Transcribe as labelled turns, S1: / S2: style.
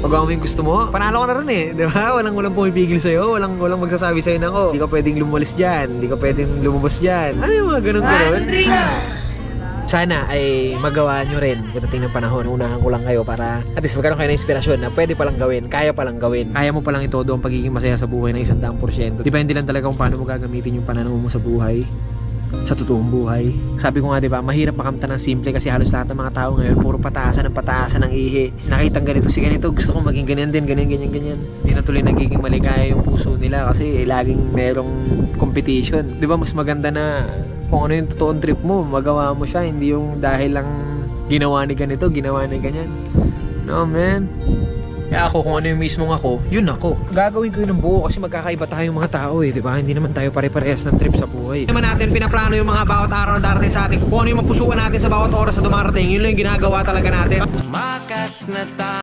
S1: magawa mo yung gusto mo, panalo ka na rin eh, di ba? Walang pumipigil sa'yo, walang magsasabi sa'yo ng, oh, di ka pwedeng lumalis dyan, di ka pwedeng lumabas dyan. Ano yung mga ganun-ganun? Sana ay magawa nyo rin pagdating ng panahon. Unahan ko lang kayo para at least magkaroon kayo ng inspirasyon na pwede palang gawin, kaya palang gawin. Kaya mo palang itodo ang pagiging masaya sa buhay ng 100%. Depende lang talaga kung paano mo gagamitin yung pananaw mo sa buhay, sa totoong buhay. Sabi ko nga, di ba, mahirap makamta ng simple kasi halos lahat ng mga tao ngayon puro pataasan ng ihi. Nakitang ganito si ganito, gusto kong maging ganyan din, ganyan. Hindi na tuloy nagiging maligaya yung puso nila kasi laging merong competition. Di ba, mas maganda na kung ano yung totoong trip mo, magawa mo siya, hindi yung dahil lang ginawa ni ganito, ginawa ni ganyan. No, man. Kaya ako, kung ano yung mismong ako, yun ako. Gagawin ko yun ng buo kasi magkakaiba tayong mga tao eh, di ba? Hindi naman tayo pare-parehas ng trip sa buhay. Hindi naman natin pinaplano yung mga bawat araw na darating sa atin. Kung ano yung mapusuan natin sa bawat oras na dumarating, yun lang yung ginagawa talaga natin. Tumakas na tayo.